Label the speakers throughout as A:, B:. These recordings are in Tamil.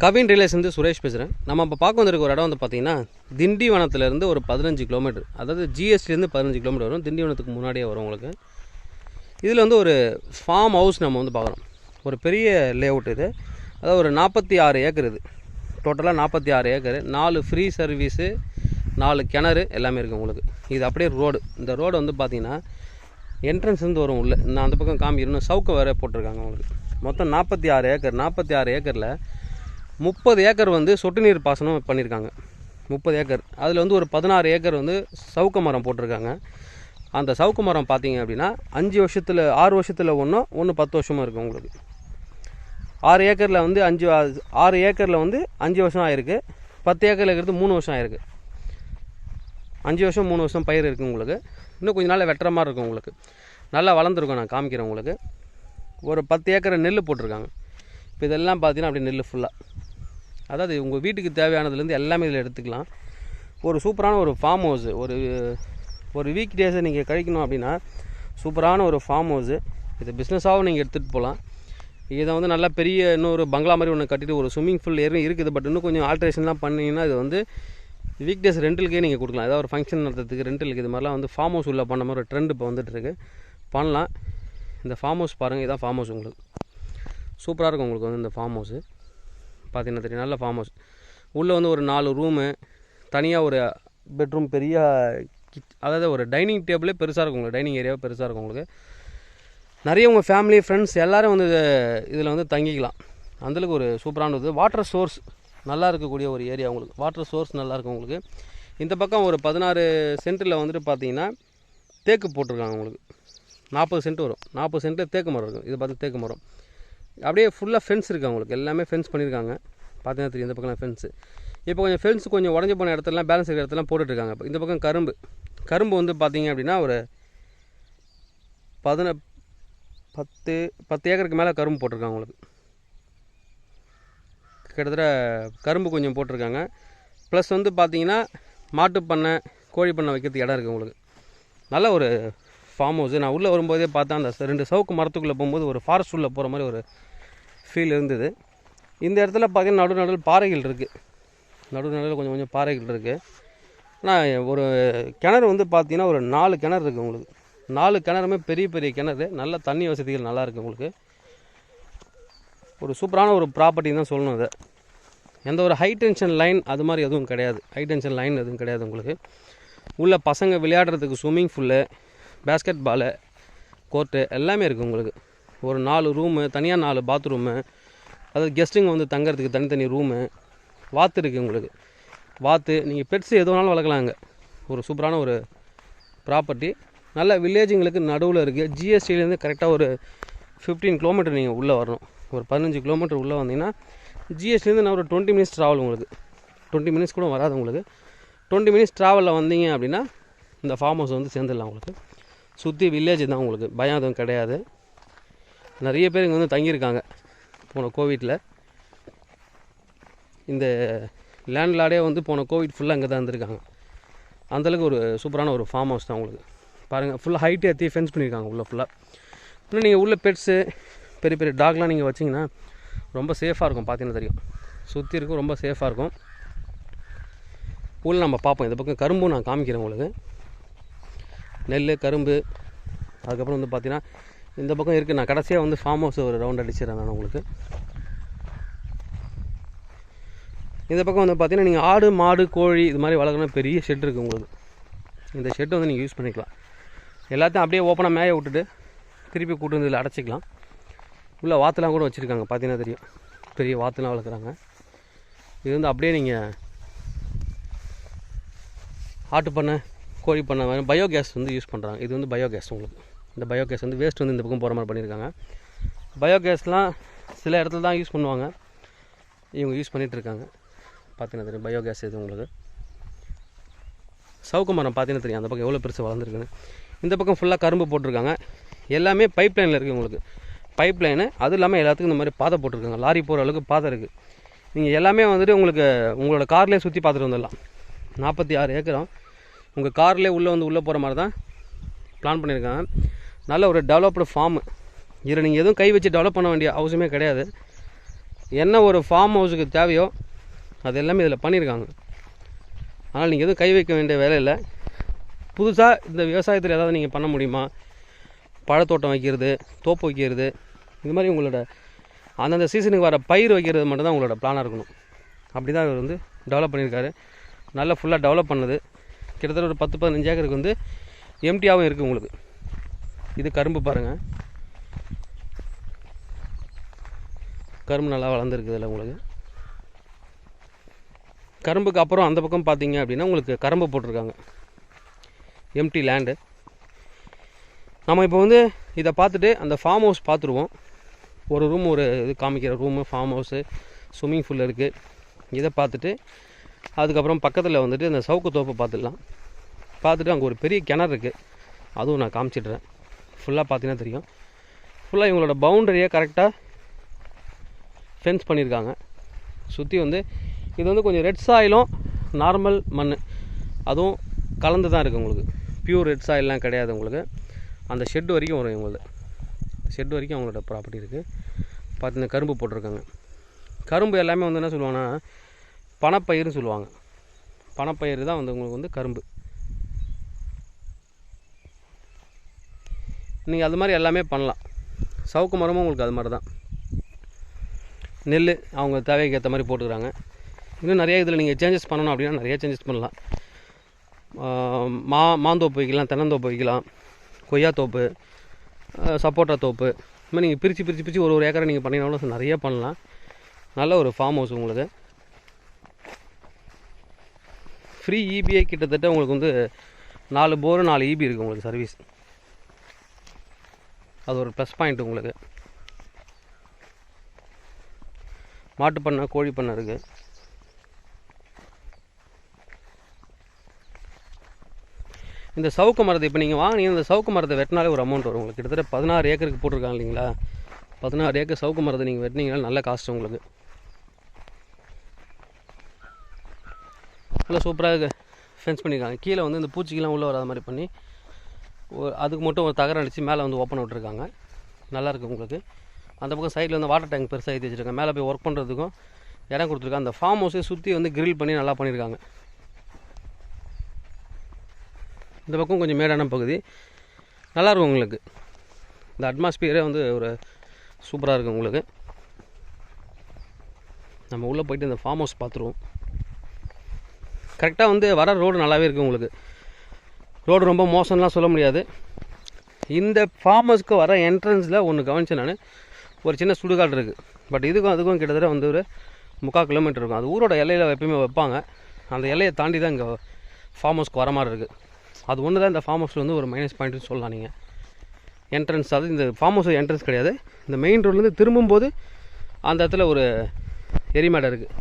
A: கவின் ரிலேஷன் சுரேஷ் பேசுகிறேன். நம்ம இப்போ பார்க்க வந்திருக்க ஒரு இடம் வந்து பார்த்திங்கன்னா திண்டிவனத்துலேருந்து ஒரு 15 கிலோமீட்டர், அதாவது ஜிஎஸ்டிலேருந்து 15 கிலோமீட்டர் வரும். திண்டிவனத்துக்கு முன்னாடியே வரும் உங்களுக்கு. இதில் வந்து ஒரு ஃபார்ம் ஹவுஸ் நம்ம வந்து பார்க்குறோம். ஒரு பெரிய லே அவுட் இது. அதாவது ஒரு 46 ஏக்கர் இது. டோட்டலாக 46 ஏக்கர், 4 ஃப்ரீ சர்வீஸு, 4 கிணறு எல்லாமே இருக்குது உங்களுக்கு. இது அப்படியே ரோடு. இந்த ரோடு வந்து பார்த்திங்கன்னா என்ட்ரன்ஸ் வந்து வரும் உள்ள. நான் அந்த பக்கம் காமிக்கணும், சவுக்கு வேறு போட்டிருக்காங்க உங்களுக்கு. மொத்தம் 46 ஏக்கர். 46 ஏக்கரில் 30 ஏக்கர் வந்து சொட்டு நீர் பாசனம் பண்ணியிருக்காங்க. 30 ஏக்கர். அதில் வந்து ஒரு 16 ஏக்கர் வந்து சவுக்கு மரம் போட்டிருக்காங்க. அந்த சவுக்கு மரம் பார்த்தீங்க அப்படின்னா 6 வருஷத்தில் ஒன்று 10 வருஷமாக இருக்குது உங்களுக்கு. 6 ஏக்கரில் வந்து 6 ஏக்கரில் வந்து 5 வருஷம் ஆயிருக்கு. 10 ஏக்கரில் இருக்கிறது 3 வருஷம் ஆயிருக்கு. 5 வருஷம் 3 வருஷம் பயிர் இருக்குது உங்களுக்கு. இன்னும் கொஞ்சம் நாள் வெட்டுற மாதிரி இருக்கும் உங்களுக்கு. நல்லா வளர்ந்துருக்கும். நான் காமிக்கிறேன் உங்களுக்கு. ஒரு 10 ஏக்கரை நெல் போட்டிருக்காங்க. இப்போ இதெல்லாம் பார்த்தீங்கன்னா அப்படி நெல் ஃபுல்லாக, அதாவது உங்கள் வீட்டுக்கு தேவையானதுலேருந்து எல்லாமே இதில் எடுத்துக்கலாம். ஒரு சூப்பரான ஒரு ஃபார்ம் ஹவுஸு. ஒரு வீக் டேஸை நீங்கள் கழிக்கணும் அப்படின்னா சூப்பரான ஒரு ஃபார்ம் ஹவுஸு. இது பிஸ்னஸாகவும் நீங்கள் எடுத்துகிட்டு போகலாம். இதை வந்து நல்லா பெரிய இன்னொரு பங்களா மாதிரி ஒன்று கட்டிட்டு ஒரு ஸ்விம்மிங் பூல் இருக்குது. பட் இன்னும் கொஞ்சம் ஆல்ட்ரேஷன்லாம் பண்ணிங்கன்னா இது வந்து வீக் டேஸ் ரெண்டலுக்கே நீங்கள் கொடுக்கலாம். ஏதாவது ஒரு ஃபங்க்ஷன் நடத்துறதுக்கு ரெண்டலுக்கு இது மாதிரிலாம் வந்து ஃபார்ம் ஹவுஸ் உள்ள பண்ண மாதிரி ஒரு ட்ரெண்ட் இப்போ வந்துட்டுருக்கு. பண்ணலாம். இந்த ஃபார்ம் ஹவுஸ் பாருங்கள். இதான் ஃபார்ம் ஹவுஸ் உங்களுக்கு. சூப்பராக இருக்கும் உங்களுக்கு வந்து இந்த ஃபார்ம் ஹவுஸு. பார்த்தீங்கன்னா தெரியும், நல்ல ஃபார்ம் ஹவுஸ். உள்ளே வந்து ஒரு 4 ரூமு, தனியாக ஒரு பெட்ரூம், பெரிய அதாவது ஒரு டைனிங் டேபிளே பெருசாக இருக்கும் உங்களுக்கு. டைனிங் ஏரியாவே பெருசாக இருக்கும் உங்களுக்கு. நிறைய உங்கள் ஃபேமிலி ஃப்ரெண்ட்ஸ் எல்லோரும் வந்து இதில் வந்து தங்கிக்கலாம். அந்தளவுக்கு ஒரு சூப்பரானது. வாட்டர் சோர்ஸ் நல்லா இருக்கக்கூடிய ஒரு ஏரியா உங்களுக்கு. வாட்டர் சோர்ஸ் நல்லாயிருக்கும் உங்களுக்கு. இந்த பக்கம் ஒரு 16 சென்ட்டில் வந்துட்டு பார்த்தீங்கன்னா தேக்கு போட்டிருக்காங்க உங்களுக்கு. 40 சென்ட் வரும். 40 சென்ட்டில் தேக்கு மரம் இருக்கும். இது பார்த்து தேக்கு மரம் அப்படியே ஃபுல்லாக ஃபென்ஸ் இருக்குது அவங்களுக்கு. எல்லாமே ஃபென்ஸ் பண்ணியிருக்காங்க. பார்த்தீங்கன்னா தெரியும். இந்த பக்கம் ஃபென்ஸு. இப்போ கொஞ்சம் ஃபென்ஸ் கொஞ்சம் உடஞ்சி போன இடத்துலலாம், பேலன்ஸ் இருக்கிற இடத்துலாம் போட்டுட்ருக்காங்க. இப்போ இந்த பக்கம் கரும்பு வந்து பார்த்தீங்க அப்படின்னா ஒரு 10 ஏக்கருக்கு மேலே கரும்பு போட்டிருக்காங்க உங்களுக்கு. கிட்டத்தட்ட கரும்பு கொஞ்சம் போட்டிருக்காங்க. ப்ளஸ் வந்து பார்த்தீங்கன்னா மாட்டு பண்ணை, கோழி பண்ணை வைக்கிறதுக்கு இடம் இருக்குது உங்களுக்கு. நல்ல ஒரு ஃபார்ம் ஹவுஸு. நான் உள்ளே வரும்போதே பார்த்தா அந்த 2 சவுக்கு மரத்துக்குள்ளே போகும்போது ஒரு ஃபாரஸ்ட் உள்ளே போகிற மாதிரி ஒரு ஃபீல் இருந்தது. இந்த இடத்துல பார்த்தீங்கன்னா நடுவில் பாறைகள் இருக்குது. நடுவில் கொஞ்சம் பாறைகள் இருக்குது. ஆனால் ஒரு கிணறு வந்து பார்த்தீங்கன்னா ஒரு 4 கிணறு இருக்குது உங்களுக்கு. 4 கிணறுமே பெரிய பெரிய கிணறு. நல்ல தண்ணி வசதிகள் நல்லா இருக்குது உங்களுக்கு. ஒரு சூப்பரான ஒரு ப்ராப்பர்ட்டின்னு தான் சொல்லணும். அதை எந்த ஒரு ஹை டென்ஷன் லைன் அது மாதிரி எதுவும் கிடையாது. ஹை டென்ஷன் லைன் எதுவும் கிடையாது உங்களுக்கு. உள்ள பசங்க விளையாடுறதுக்கு swimming pool, basketball, court எல்லாமே இருக்குது உங்களுக்கு. ஒரு 4 ரூமு, தனியாக 4 பாத்ரூமு, அதாவது கெஸ்ட்டுங்க வந்து தங்கிறதுக்கு தனித்தனி ரூமு, வாத்து இருக்குது உங்களுக்கு. வாத்து நீங்கள் பெட்ஸ் எது வேணாலும் வளர்க்கலாங்க. ஒரு சூப்பரான ஒரு ப்ராப்பர்ட்டி. நல்ல வில்லேஜுங்களுக்கு நடுவில் இருக்குது. ஜிஎஸ்டிலேருந்து கரெக்டாக ஒரு 15 கிலோமீட்டர் நீங்கள் உள்ளே வரணும். ஒரு 15 கிலோமீட்டர் உள்ளே வந்தீங்கன்னா ஜிஎஸ்டிலேருந்து நான் ஒரு 20 மினிட்ஸ் ட்ராவல் உங்களுக்கு. 20 மினிட்ஸ் கூட வராது உங்களுக்கு. 20 மினிட்ஸ் ட்ராவலில் வந்தீங்க அப்படின்னா இந்த ஃபார்ம் ஹவுஸ் வந்து சேர்ந்துடலாம் உங்களுக்கு. சுற்றி வில்லேஜ் தான் உங்களுக்கு. பயம் எதுவும் கிடையாது. நிறைய பேர் இங்கே வந்து தங்கியிருக்காங்க போன கோவிட்டில். இந்த லேண்ட்லார்டே வந்து போன கோவிட் ஃபுல்லாக இங்கே தான் இருந்திருக்காங்க. அந்தளவுக்கு ஒரு சூப்பரான ஒரு ஃபார்ம் ஹவுஸ் தான் உங்களுக்கு. பாருங்கள், ஃபுல்லாக ஹைட்டு ஏற்றி ஃபென்ஸ் பண்ணியிருக்காங்க உள்ளே ஃபுல்லாக. இன்னும் நீங்கள் உள்ள பெட்ஸு, பெரிய பெரிய டாக்லாம் நீங்கள் வச்சிங்கன்னா ரொம்ப சேஃபாக இருக்கும். பார்த்தீங்கன்னா தெரியும், சுற்றி இருக்கும், ரொம்ப சேஃபாக இருக்கும். உள்ள நம்ம பார்ப்போம். இந்த பக்கம் கரும்பும் நான் காமிக்கிறேன் உங்களுக்கு. நெல், கரும்பு, அதுக்கப்புறம் வந்து பார்த்தீங்கன்னா இந்த பக்கம் இருக்குது. நான் கடைசியாக வந்து ஃபார்ம் ஹவுஸ் ஒரு ரவுண்ட் அடிச்சிடறேன் நான் உங்களுக்கு. இந்த பக்கம் வந்து பார்த்தீங்கன்னா நீங்கள் ஆடு, மாடு, கோழி இது மாதிரி வளர்க்கணும். பெரிய ஷெட் இருக்குது உங்களுக்கு. இந்த ஷெட்டை வந்து நீங்கள் யூஸ் பண்ணிக்கலாம். எல்லாத்தையும் அப்படியே ஓப்பனாக மேய விட்டுட்டு திருப்பி கூட்டு வந்து இதில் அடைச்சிக்கலாம். உள்ள வாத்துலாம் கூட வச்சுருக்காங்க. பார்த்தீங்கன்னா தெரியும், பெரிய வாத்துலாம் வளர்க்குறாங்க. இது வந்து அப்படியே நீங்கள் ஆட்டு பண்ணை, கோழி பண்ணை, பயோகேஸ் வந்து யூஸ் பண்ணுறாங்க. இது வந்து பயோகேஸ் உங்களுக்கு. இந்த பயோகேஸ் வந்து வேஸ்ட் வந்து இந்த பக்கம் போகிற மாதிரி பண்ணியிருக்காங்க. பயோகேஸ்லாம் சில இடத்துல தான் யூஸ் பண்ணுவாங்க. இவங்க யூஸ் பண்ணிகிட்ருக்காங்க. பார்த்தீங்கன்னா தெரியும் பயோகேஸ். இது உங்களுக்கு சவுக்கு மரம் பார்த்தீங்கன்னா தெரியும் அந்த பக்கம் எவ்வளோ பெருசு வளர்ந்துருக்குன்னு. இந்த பக்கம் ஃபுல்லாக கரும்பு போட்டிருக்காங்க. எல்லாமே பைப் லைனில் இருக்குது உங்களுக்கு. Pipe line. அதுவும் இல்லாமல் எல்லாத்துக்கும் இந்த மாதிரி பாதை போட்டிருக்காங்க. லாரி போகிற அளவுக்கு பாதை இருக்குது. நீங்கள் எல்லாமே வந்துட்டு உங்களுக்கு உங்களோட கார்லேயே சுற்றி பார்த்துட்டு வந்துடலாம். 46 ஏக்கரும் உங்கள் கார்லேயே உள்ளே போகிற மாதிரி தான் பிளான் பண்ணியிருக்காங்க. நல்ல ஒரு டெவலப்டு ஃபார்மு. இதில் நீங்கள் எதுவும் கை வச்சு டெவலப் பண்ண வேண்டிய அவசியமே கிடையாது. என்ன ஒரு ஃபார்ம் ஹவுஸுக்கு தேவையோ அது எல்லாமே இதில் பண்ணியிருக்காங்க. ஆனால் நீங்கள் எதுவும் கை வைக்க வேண்டிய வேலை இல்லை. புதுசாக இந்த விவசாயத்தில் ஏதாவது நீங்கள் பண்ண முடியுமா, பழத்தோட்டம் வைக்கிறது, தோப்பு வைக்கிறது, இது மாதிரி உங்களோட அந்தந்த சீசனுக்கு வர பயிர் வைக்கிறது மட்டும்தான் உங்களோட பிளானாக இருக்கணும். அப்படி தான் இவர் வந்து டெவலப் பண்ணியிருக்காரு. நல்லா ஃபுல்லாக டெவலப் பண்ணது. கிட்டத்தட்ட ஒரு 10-15 ஏக்கருக்கு வந்து எம்டியாகவும் இருக்குது உங்களுக்கு. இது கரும்பு பாருங்கள், கரும்பு நல்லா வளர்ந்துருக்குதுல்ல உங்களுக்கு. கரும்புக்கு அப்புறம் அந்த பக்கம் பார்த்தீங்க அப்படின்னா உங்களுக்கு கரும்பு போட்டிருக்காங்க, எம்டி லேண்டு. நம்ம இப்போ வந்து இதை பார்த்துட்டு அந்த ஃபார்ம் ஹவுஸ் பார்த்துருவோம். ஒரு ரூம், ஒரு இது காமிக்கிற room, form house, swimming pool இருக்குது. இதை பார்த்துட்டு அதுக்கப்புறம் பக்கத்தில் வந்துட்டு இந்த சவுக்கு தோப்பை பார்த்துடலாம். பார்த்துட்டு அங்கே ஒரு பெரிய கிணறு இருக்குது, அதுவும் நான் காமிச்சிடுறேன். ஃபுல்லாக பார்த்தீங்கன்னா தெரியும். ஃபுல்லாக இவங்களோட பவுண்டரியை கரெக்டாக ஃபென்ஸ் பண்ணியிருக்காங்க. சுற்றி வந்து இது வந்து கொஞ்சம் ரெட் சாயிலும் நார்மல் மண் அதுவும் கலந்து தான் இருக்குது உங்களுக்கு. பியூர் ரெட் சாயில்லாம் கிடையாது உங்களுக்கு. அந்த ஷெட் வரைக்கும் வரும் இவங்களது. ஷெட் வரைக்கும் அவங்களோட ப்ராப்பர்ட்டி இருக்குது. பார்த்தீங்கன்னா கரும்பு போட்டிருக்காங்க. கரும்பு எல்லாமே வந்து என்ன சொல்லுவாங்கன்னா பணப்பயிர்னு சொல்லுவாங்க. பணப்பயிர் தான் வந்து உங்களுக்கு வந்து கரும்பு. நீங்கள் அது மாதிரி எல்லாமே பண்ணலாம். சவுக்கு மரமும் உங்களுக்கு அது மாதிரி தான். நெல் அவங்க தேவைக்கு ஏற்ற மாதிரி போட்டுக்கிறாங்க. இன்னும் நிறைய இதில் நீங்கள் சேஞ்சஸ் பண்ணணும் அப்படின்னா நிறைய சேஞ்சஸ் பண்ணலாம். மாந்தோப்பு வைக்கலாம், தென்னந்தோப்பு வைக்கலாம், கொய்யாத்தோப்பு, சப்போட்டா தோப்பு, இது மாதிரி நீங்கள் பிரித்து ஒரு ஏக்கரை நீங்கள் பண்ணிங்கனாலும் நிறைய பண்ணலாம். நல்ல ஒரு ஃபார்ம் ஹவுஸ் உங்களுக்கு. ஃப்ரீ இபிஐ கிட்டத்தட்ட உங்களுக்கு வந்து 4 போர் 4 இபி இருக்குது உங்களுக்கு சர்வீஸ். அது ஒரு ப்ளஸ் பாயிண்ட் உங்களுக்கு. மாட்டு பண்ணை, கோழி பண்ணை இருக்குது. இந்த சவுக்கு மரத்தை இப்போ நீங்கள் வாங்கினீங்க, இந்த சவுக்கு மரத்தை வெட்டினாலே ஒரு அமௌண்ட் வரும் உங்களுக்கு. கிட்டத்தட்ட 16 ஏக்கருக்கு போட்டிருக்காங்க இல்லைங்களா. 16 ஏக்கர் சவுக்கு மரத்தை நீங்கள் வெட்டினீங்கன்னா நல்ல காஸ்ட் உங்களுக்கு. நல்லா சூப்பராக ஃபென்ஸ் பண்ணியிருக்காங்க. கீழே வந்து இந்த பூச்சிக்கெலாம் உள்ளே வராத மாதிரி பண்ணி அதுக்கு மட்டும் ஒரு தகரம் அடித்து மேலே வந்து ஓப்பன் விட்டுருக்காங்க. நல்லாயிருக்கு உங்களுக்கு. அந்த பக்கம் சைடில் வந்து வாட்டர் டேங்க் பெருசாக ஏற்றி வச்சுருக்காங்க. மேலே போய் ஒர்க் பண்ணுறதுக்கும் இடம் கொடுத்துருக்காங்க. அந்த ஃபார்ம் ஹவுஸை சுற்றி வந்து கிரில் பண்ணி நல்லா பண்ணியிருக்காங்க. இந்த பக்கம் கொஞ்சம் மேடான பகுதி நல்லாயிருக்கும் உங்களுக்கு. இந்த அட்மாஸ்பியரே வந்து ஒரு சூப்பராக இருக்கும் உங்களுக்கு. நம்ம உள்ளே போய்ட்டு இந்த ஃபார்ம் ஹவுஸ் பார்த்துருவோம். கரெக்டாக வந்து வர ரோடு நல்லாவே இருக்குது உங்களுக்கு. ரோடு ரொம்ப மோசம்லாம் சொல்ல முடியாது. இந்த ஃபார்ம் ஹவுஸ்க்கு வர என்ட்ரன்ஸில் ஒன்று கவனிச்சேன் நான், ஒரு சின்ன சுடுகாடு இருக்குது. பட் இதுக்கும் அதுக்கும் கிட்டத்தட்ட வந்து ஒரு 3/4 கிலோமீட்டர் இருக்கும். அது ஊரோட எல்லையில் எப்பயுமே வைப்பாங்க. அந்த எல்லையை தாண்டி தான் இங்கே ஃபார்ம் ஹவுஸ்க்கு வர மாதிரி இருக்குது. அது ஒன்று தான் இந்த ஃபார்ம் ஹவுஸில் வந்து ஒரு மைனஸ் பாயிண்ட்னு சொல்லலாம் நீங்கள். என்ட்ரன்ஸ், அது இந்த ஃபார்ம் ஹவுஸ் என்ட்ரன்ஸ் கிடையாது. இந்த மெயின் ரோட்லேருந்து திரும்பும்போது அந்த இடத்துல ஒரு எரிமேடை இருக்குது.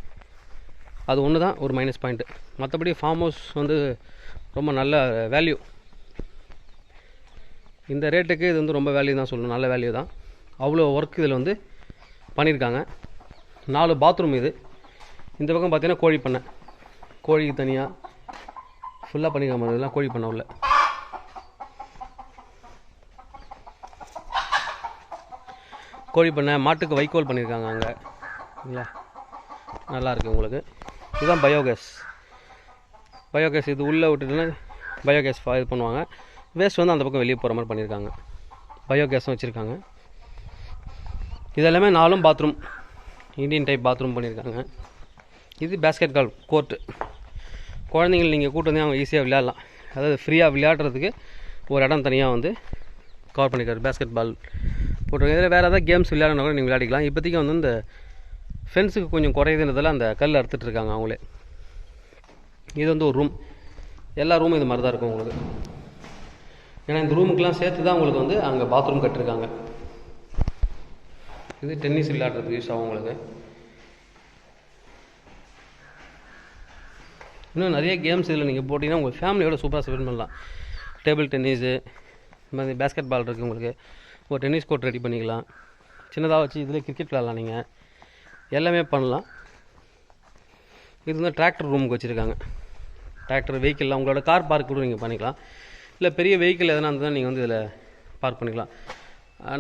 A: அது ஒன்று தான் ஒரு மைனஸ் பாயிண்ட்டு. மற்றபடி ஃபார்ம் ஹவுஸ் வந்து ரொம்ப நல்ல வேல்யூ. இந்த ரேட்டுக்கு இது வந்து ரொம்ப வேல்யூ தான் சொல்லணும். நல்ல வேல்யூ தான். அவ்வளோ ஒர்க் இதில் வந்து பண்ணியிருக்காங்க. 4 பாத்ரூம் இது. இந்த பக்கம் பார்த்தீங்கன்னா கோழி பண்ணை, கோழிக்கு தனியாக ஃபுல்லாக பண்ணிக்காம இதெல்லாம் கோழி பண்ண உள்ள. கோழி பண்ணை, மாட்டுக்கு வைக்கோல் பண்ணியிருக்காங்க அங்கே இல்லைங்களா. நல்லாயிருக்கு உங்களுக்கு. இதுதான் பயோகேஸ். பயோகேஸ் இது உள்ளே விட்டுட்டுன்னா பயோகேஸ் இது பண்ணுவாங்க. வேஸ்ட் வந்து அந்த பக்கம் வெளியே போகிற மாதிரி பண்ணியிருக்காங்க. பயோகேஸும் வச்சுருக்காங்க. இதெல்லாமே 4 பாத்ரூம், இந்தியன் டைப் பாத்ரூம் பண்ணியிருக்காங்க. இது பேஸ்கெட் பால் கோர்ட்டு. குழந்தைங்கள் நீங்கள் கூட்டு வந்து அவங்க ஈஸியாக விளையாடலாம். அதாவது ஃப்ரீயாக விளையாடுறதுக்கு ஒரு இடம் தனியாக வந்து கவர் பண்ணியிருக்காரு. பேஸ்கெட் பால் போட்டிருக்காங்க. இதில் வேறு ஏதாவது கேம்ஸ் விளையாடணும் கூட நீங்கள் விளையாடிக்கலாம். இப்போதைக்கு வந்து இந்த ஃபென்ஸுக்கு கொஞ்சம் குறையுதுன்றதால அந்த கல் அறுத்துட்ருக்காங்க அவங்களே. இது வந்து ஒரு ரூம். எல்லா ரூமும் இது மாதிரி தான் இருக்கும் உங்களுக்கு. ஏன்னா இந்த ரூமுக்கெலாம் சேர்த்து தான் உங்களுக்கு வந்து அங்கே பாத்ரூம் கட்டிருக்காங்க. இது டென்னிஸ் விளையாடுறதுக்கு யூஸ் ஆகும் உங்களுக்கு. இன்னும் நிறைய கேம்ஸ் இதில் நீங்கள் போட்டிங்கன்னா உங்கள் ஃபேமிலியோட சூப்பராக ஸ்பெண்ட் பண்ணலாம். டேபிள் டென்னிஸு, இந்த மாதிரி பேஸ்கெட் பால் இருக்குது உங்களுக்கு. ஒரு டென்னிஸ் கோர்ட் ரெடி பண்ணிக்கலாம். சின்னதாக வச்சு இதில் கிரிக்கெட் விளையாடலாம். நீங்கள் எல்லாமே பண்ணலாம். இது வந்து டிராக்டர் ரூமுக்கு வச்சுருக்காங்க. டிராக்டர் வெஹிக்கிள்லாம் உங்களோட கார் பார்க் கூட நீங்கள் பண்ணிக்கலாம். இல்லை பெரிய வெஹிக்கிள் எதனா இருந்தால் நீங்கள் வந்து இதில் பார்க் பண்ணிக்கலாம்.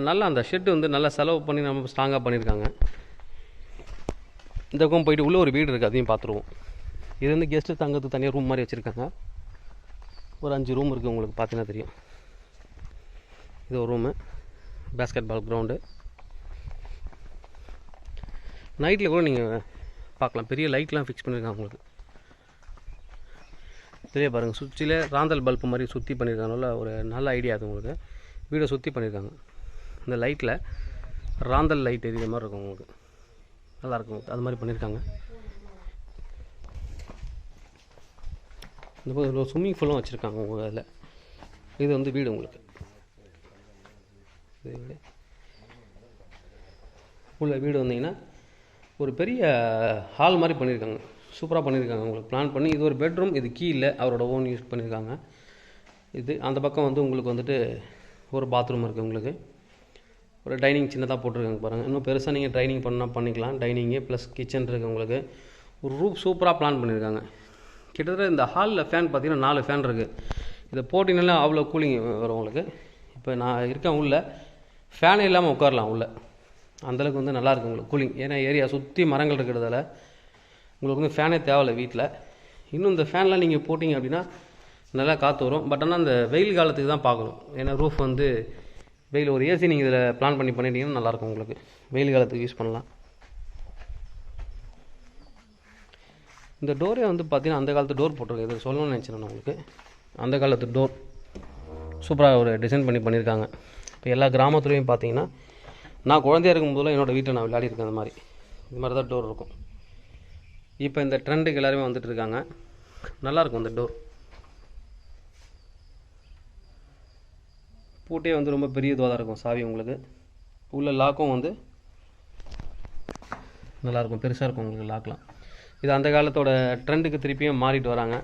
A: நல்லா அந்த ஷெட்டு வந்து நல்லா செலவு பண்ணி நம்ம ஸ்ட்ராங்காக பண்ணியிருக்காங்க. இந்த பக்கம் போயிட்டு உள்ளே ஒரு வீடு இருக்குது, அதையும் பார்த்துருவோம். இது வந்து கெஸ்ட்டு தங்கிறதுக்கு தனியாக ரூம் மாதிரி வச்சுருக்காங்க. ஒரு 5 ரூம் இருக்குது, உங்களுக்கு பார்த்தீங்கன்னா தெரியும். இது ஒரு ரூமு, பேஸ்கெட் பால் கிரவுண்டு. நைட்டில் கூட நீங்கள் பார்க்கலாம், பெரிய லைட்லாம் ஃபிக்ஸ் பண்ணியிருக்காங்க உங்களுக்கு. தெரிய பாருங்கள், சுற்றியில் ராந்தல் பல்பு மாதிரி சுற்றி பண்ணியிருக்காங்கனால ஒரு நல்ல ஐடியா அது உங்களுக்கு. வீடை சுற்றி பண்ணியிருக்காங்க. இந்த லைட்டில் ராந்தல் லைட் எரியிற மாதிரி இருக்கும் உங்களுக்கு, நல்லாயிருக்கும். அது மாதிரி பண்ணியிருக்காங்க. இந்த ஒரு ஸ்விம்மிங் பூலும் வச்சுருக்காங்க உங்கள் அதில். இது வந்து வீடு உங்களுக்கு. உள்ள வீடு வந்தீங்கன்னா ஒரு பெரிய ஹால் மாதிரி பண்ணியிருக்காங்க, சூப்பராக பண்ணியிருக்காங்க உங்களுக்கு. பிளான் பண்ணி இது ஒரு பெட்ரூம், இது கீ இல்லை, அவரோட ஓன் யூஸ் பண்ணியிருக்காங்க. இது அந்த பக்கம் வந்து உங்களுக்கு வந்துட்டு ஒரு பாத்ரூம் இருக்குது உங்களுக்கு. ஒரு டைனிங் சின்னதாக போட்டிருக்காங்க பாருங்கள். இன்னும் பெருசாக நீங்கள் டைனிங் பண்ணால் பண்ணிக்கலாம். டைனிங்கு ப்ளஸ் கிச்சன் இருக்குது உங்களுக்கு. ஒரு ரூம் சூப்பராக பிளான் பண்ணியிருக்காங்க. கிட்டத்தட்ட இந்த ஹாலில் ஃபேன் பார்த்தீங்கன்னா 4 ஃபேன் இருக்குது. இதை போட்டினால அவ்வளோ கூலிங் வரும் உங்களுக்கு. இப்போ நான் இருக்கேன் உள்ள, ஃபேனே இல்லாமல் உட்காரலாம் உள்ள, அந்தளவுக்கு வந்து நல்லாயிருக்கும் உங்களுக்கு கூலிங். ஏன்னா ஏரியா சுற்றி மரங்கள் இருக்கிறதால உங்களுக்கு வந்து ஃபேனே தேவையில்லை வீட்டில். இன்னும் இந்த ஃபேன்லாம் நீங்கள் போட்டிங்க அப்படின்னா நல்லா காற்று வரும். பட் ஆனால் அந்த வெயில் காலத்துக்கு தான் பார்க்கணும். ஏன்னா ரூஃப் வந்து வெயில், ஒரு ஏசி நீங்கள் இதில் பிளான் பண்ணிட்டீங்கன்னா நல்லாயிருக்கும் உங்களுக்கு. வெயில் காலத்துக்கு யூஸ் பண்ணலாம். இந்த டோரே வந்து பார்த்தீங்கன்னா அந்த காலத்து டோர் போட்டிருக்கு. இது சொல்லணும்னு நினச்சேன் நான் உங்களுக்கு. அந்த காலத்து டோர் சூப்பராக ஒரு டிசைன் பண்ணியிருக்காங்க. இப்போ எல்லா கிராமத்துலேயும் பார்த்தீங்கன்னா, நான் குழந்தையாக இருக்கும்போதெல்லாம் என்னோடய வீட்டில் நான் விளையாடிருக்கேன். அந்த மாதிரி இது மாதிரி தான் டோர் இருக்கும். இப்போ இந்த ட்ரெண்டுக்கு எல்லாருமே வந்துட்டு இருக்காங்க. நல்லாயிருக்கும் இந்த டோர். பூட்டே வந்து ரொம்ப பெரிய இதுவாக தான் இருக்கும் சாவி உங்களுக்கு. உள்ள லாக்கும் வந்து நல்லாயிருக்கும், பெருசாக இருக்கும் உங்களுக்கு லாக்லாம். இது அந்த காலத்தோட ட்ரெண்டுக்கு திருப்பியும் மாறிட்டு வராங்க.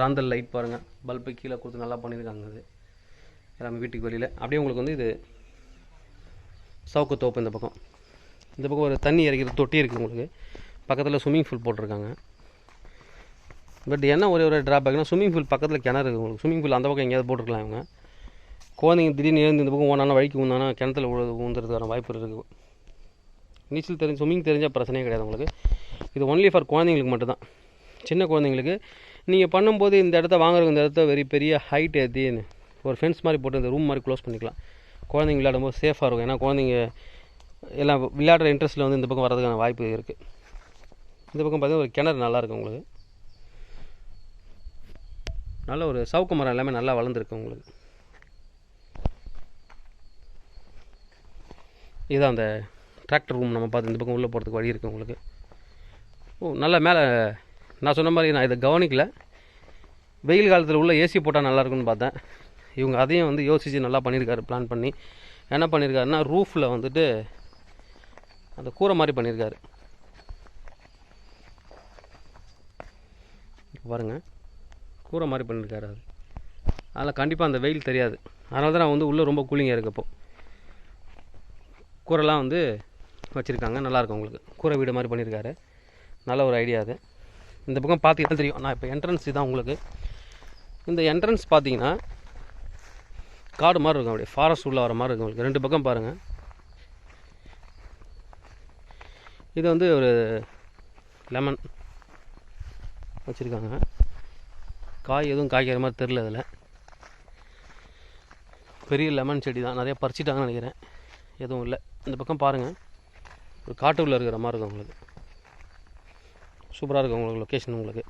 A: ராந்தல் லைட் பாருங்கள், பல்பு கீழே கொடுத்து நல்லா பண்ணியிருக்காங்க. இது எல்லாமே வீட்டுக்கு வெளியில். அப்படியே உங்களுக்கு வந்து இது சவுக்கு தோப்பு. இந்த பக்கம் ஒரு தண்ணி இறக்கிற தொட்டி இருக்குது உங்களுக்கு. பக்கத்தில் ஸ்விம்மிங் பூல் போட்டிருக்காங்க. பட் என்ன ஒரு ட்ராபேக்னா, ஸ்விம்மிங் பூல் பக்கத்தில் கிணறு இருக்குது உங்களுக்கு. ஸ்விம்மிங் பூல் அந்த பக்கம் எங்கேயாவது போட்டுருக்கலாம் இவங்க. குழந்தைங்க திடீர்னு எழுந்து இந்த பக்கம் ஓனானா வழிக்கு ஊந்தானா கிணத்துல ஊந்துறதுக்கான வாய்ப்பு இருக்குது. நீச்சல் ஸ்விம்மிங் தெரிஞ்சால் பிரச்சனையே கிடையாது உங்களுக்கு. இது ஒன்லி ஃபார் குழந்தைங்களுக்கு மட்டும்தான். சின்ன குழந்தைங்களுக்கு நீங்கள் பண்ணும்போது இந்த இடத்த வாங்குறதுக்கு இந்த இடத்த பெரிய ஹைட் ஏற்றி ஒரு ஃபென்ஸ் மாதிரி போட்டு இந்த ரூம் மாதிரி க்ளோஸ் பண்ணிக்கலாம். குழந்தைங்க விளையாடும்போது சேஃபாக இருக்கும். ஏன்னா குழந்தைங்க எல்லாம் விளையாடுற இன்ட்ரெஸ்ட்டில் வந்து இந்த பக்கம் வரதுக்கான வாய்ப்பு இருக்குது. இந்த பக்கம் பார்த்தீங்கன்னா ஒரு கிணறு நல்லாயிருக்கும் உங்களுக்கு. நல்ல ஒரு சவுக்கு மரம் எல்லாமே நல்லா வளர்ந்துருக்கு உங்களுக்கு. இதுதான் அந்த டிராக்டர் ரூம். நம்ம பார்த்து இந்த பக்கம் உள்ளே போகிறதுக்கு வழி இருக்குது உங்களுக்கு. நல்லா மேலே நான் சொன்ன மாதிரி நான் இதை கவனிக்கல. வெயில் காலத்தில் உள்ள ஏசி போட்டால் நல்லாயிருக்குன்னு பார்த்தேன். இவங்க அதையும் வந்து யோசித்து நல்லா பண்ணியிருக்காரு. பிளான் பண்ணி என்ன பண்ணியிருக்காருன்னா, ரூஃபில் வந்துட்டு அந்த கூரை மாதிரி பண்ணியிருக்காரு. பாருங்கள், கூரை மாதிரி பண்ணியிருக்காரு. அது அதில் கண்டிப்பாக அந்த வெயில் தெரியாது. அதனால தான் நான் வந்து உள்ளே ரொம்ப கூலிங்காக இருக்கப்போ கூரைலாம் வந்து வச்சுருக்காங்க. நல்லாயிருக்கும் உங்களுக்கு. கூரை வீடு மாதிரி பண்ணியிருக்காரு. நல்ல ஒரு ஐடியா அது. இந்த பக்கம் பார்த்தீங்கன்னா தெரியும். நான் இப்போ என்ட்ரன்ஸ் தான் உங்களுக்கு. இந்த என்ட்ரன்ஸ் பார்த்தீங்கன்னா காடு மாதிரி இருக்கும், அப்படியே ஃபாரஸ்ட் உள்ளே வர மாதிரி இருக்கும் உங்களுக்கு. 2 பக்கம் பாருங்கள். இது வந்து ஒரு லெமன் வச்சுருக்காங்க. காய் எதுவும் காய்க்கிற மாதிரி தெரில. அதில் பெரிய லெமன் செடி தான், நிறைய பறிச்சிட்டாங்கன்னு நினைக்கிறேன். எதுவும் இல்லை. இந்த பக்கம் பாருங்கள், ஒரு காட்டு உள்ளே இருக்கிற மாதிரி இருக்கும் உங்களுக்கு. சூப்பராக இருக்கும் உங்களுக்கு லொக்கேஷன் உங்களுக்கு.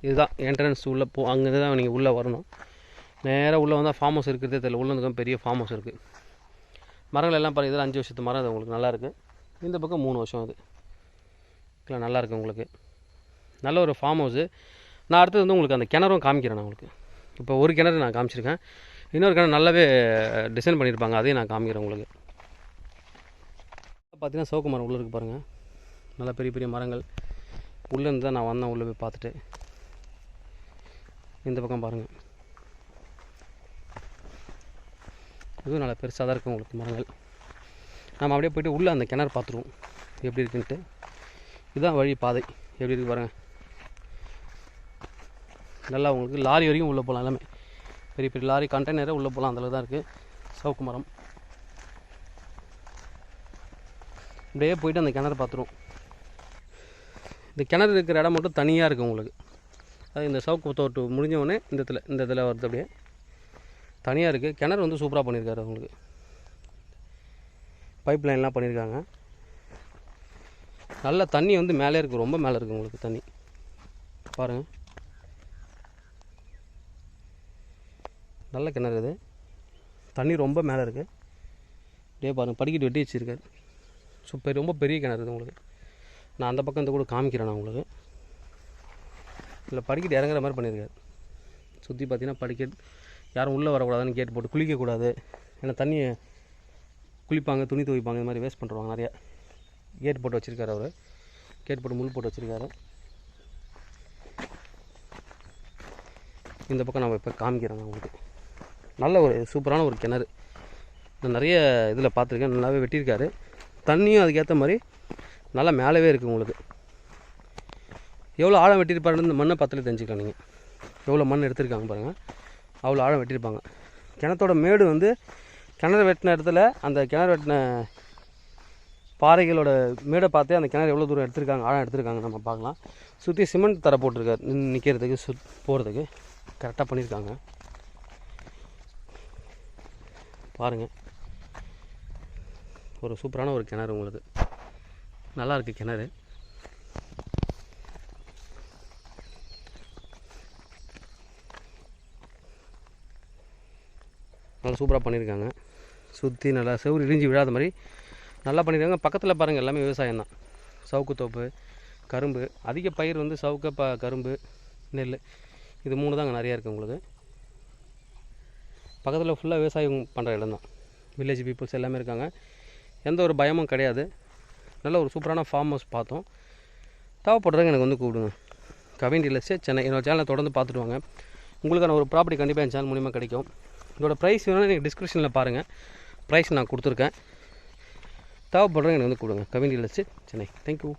A: இதுதான் என்ட்ரன்ஸ். உள்ளே அங்கே தான் நீங்கள் உள்ளே வரணும். நேராக உள்ளே வந்தால் ஃபார்ம் ஹவுஸ் இருக்கிறதே தெரியல. உள்ளே வந்து பெரிய ஃபார்ம் ஹவுஸ் இருக்குது. மரங்கள் எல்லாம் பாருங்கள். இதில் 5 வருஷத்து மரம். அது உங்களுக்கு நல்லாயிருக்கு. இந்த பக்கம் 3 வருஷம். அது இல்லை, நல்லாயிருக்கு உங்களுக்கு. நல்ல ஒரு ஃபார்ம் ஹவுஸு. நான் அடுத்தது வந்து உங்களுக்கு அந்த கிணறும் காமிக்கிறேன். நான் உங்களுக்கு இப்போ ஒரு கிணறு நான் காமிச்சிருக்கேன். இன்னொரு கிணறு நல்லாவே டிசைன் பண்ணியிருப்பாங்க, அதையும் நான் காமிக்கிறேன் உங்களுக்கு. பார்த்தீங்கன்னா சவுக்கு மரம் உள்ளே இருக்குது பாருங்கள். நல்லா பெரிய பெரிய மரங்கள். உள்ளேருந்து தான் நான் வந்தேன். உள்ளே போய் பார்த்துட்டு இந்த பக்கம் பாருங்கள். இதுவும் நல்லா பெருசாக தான் இருக்கும் உங்களுக்கு மரங்கள். நம்ம அப்படியே போய்ட்டு உள்ளே அந்த கிணறு பார்த்துருவோம் எப்படி இருக்குன்ட்டு. இதுதான் வழி பாதை. எப்படி இருக்குது பாருங்கள். நல்லா உங்களுக்கு லாரி வரைக்கும் உள்ளே போகலாம். எல்லாமே பெரிய பெரிய லாரி கண்டெய்னரே உள்ளே போகலாம். அதில் தான் இருக்குது சவுக்கு மரம். அப்படியே போய்ட்டு அந்த கிணறு பார்த்துருவோம். இந்த கிணறு இருக்கிற இடம் மட்டும் தனியாக இருக்குது உங்களுக்கு. அது இந்த சவுக்கு தோட்டு முடிஞ்சவொடனே இந்த இதில் வருது அப்படியே தனியாக இருக்குது. கிணறு வந்து சூப்பராக பண்ணியிருக்காரு உங்களுக்கு. பைப் லைன்லாம் பண்ணியிருக்காங்க. நல்ல தண்ணி வந்து மேலே இருக்குது, ரொம்ப மேலே இருக்குது உங்களுக்கு தண்ணி பாருங்கள். நல்ல கிணறு இது, தண்ணி ரொம்ப மேலே இருக்குது. அப்படியே பாருங்கள், படிக்கட்டு வெட்டி வச்சுருக்காரு. ஸோ ரொம்ப பெரிய கிணறு இது உங்களுக்கு. நான் அந்த பக்கம் இந்த கூட காமிக்கிறேன் நான் உங்களுக்கு. இதில் படிக்கட்டு இறங்குற மாதிரி பண்ணியிருக்காரு. சுற்றி பார்த்தீங்கன்னா படிக்கட்டு, யாரும் உள்ளே வரக்கூடாதுன்னு கேட் போட்டு, குளிக்கக்கூடாது, ஏன்னா தண்ணியை குளிப்பாங்க, துணி துவைப்பாங்க, இது மாதிரி வேஸ்ட் பண்ணுறாங்க நிறையா. கேட் போட்டு வச்சுருக்காரு அவர். கேட் போட்டு முள் போட்டு வச்சுருக்காரு. இந்த பக்கம் நம்ம இப்போ காமிக்கிறேன் உங்களுக்கு. நல்ல ஒரு சூப்பரான ஒரு கிணறு. நான் நிறைய இதில் பார்த்துருக்கேன், நல்லாவே வெட்டியிருக்காரு. தண்ணியும் அதுக்கேற்ற மாதிரி நல்லா மேலவே இருக்குது உங்களுக்கு. எவ்வளோ ஆழம் வெட்டியிருப்பாருன்னு இந்த மண்ணை பார்த்தாலே தெரிஞ்சுக்கலாம் நீங்கள். எவ்வளோ மண் எடுத்திருக்காங்க பாருங்கள், அவ்வளோ ஆழம் வெட்டியிருப்பாங்க. கிணத்தோட மேடு வந்து கிணறு வெட்டின இடத்துல அந்த கிணறு வெட்டின பாறைகளோட மேடை பார்த்தே அந்த கிணறு எவ்வளோ தூரம் எடுத்திருக்காங்க, ஆழம் எடுத்திருக்காங்க நம்ம பார்க்கலாம். சுற்றி சிமெண்ட் தர போட்டிருக்காரு நிற்கிறதுக்கு, போகிறதுக்கு கரெக்டாக பண்ணியிருக்காங்க பாருங்கள். ஒரு சூப்பரான ஒரு கிணறு உங்களுக்கு. நல்லா இருக்குது கிணறு. நல்லா சூப்பராக பண்ணியிருக்காங்க. சுற்றி நல்லா செவுறு இடிஞ்சு விழாத மாதிரி நல்லா பண்ணியிருக்காங்க. பக்கத்தில் பாருங்கள் எல்லாமே விவசாயம் தான். சவுக்கு தோப்பு, கரும்பு, அதிக பயிர் வந்து சவுக்கு, கரும்பு, நெல், இது 3 தாங்க நிறையா இருக்குது உங்களுக்கு. பக்கத்தில் ஃபுல்லாக விவசாயம் பண்ணுற இடம் தான். வில்லேஜ் பீப்புள்ஸ் எல்லாமே இருக்காங்க. எந்த ஒரு பயமும் கிடையாது. நல்ல ஒரு சூப்பரான ஃபார்ம் ஹவுஸ் பார்த்தோம். தேவைப்படுறதுங்க எனக்கு வந்து கூப்பிடுங்க. Kavin real estate Chennai. என்னோட சேனலை தொடர்ந்து பார்த்துட்டு வாங்க. உங்களுக்கான ஒரு ப்ராப்பர்ட்டி கண்டிப்பாக என் சேனல் மூலிமா கிடைக்கும். இதோட ப்ரைஸ் வேணும்னா நீங்கள் டிஸ்கிரிப்ஷனில் பாருங்கள், ப்ரைஸ் நான் கொடுத்துருக்கேன். தேவைப்படுறவங்க எனக்கு வந்து கொடுங்க. Kavin real estate Chennai. Thank you.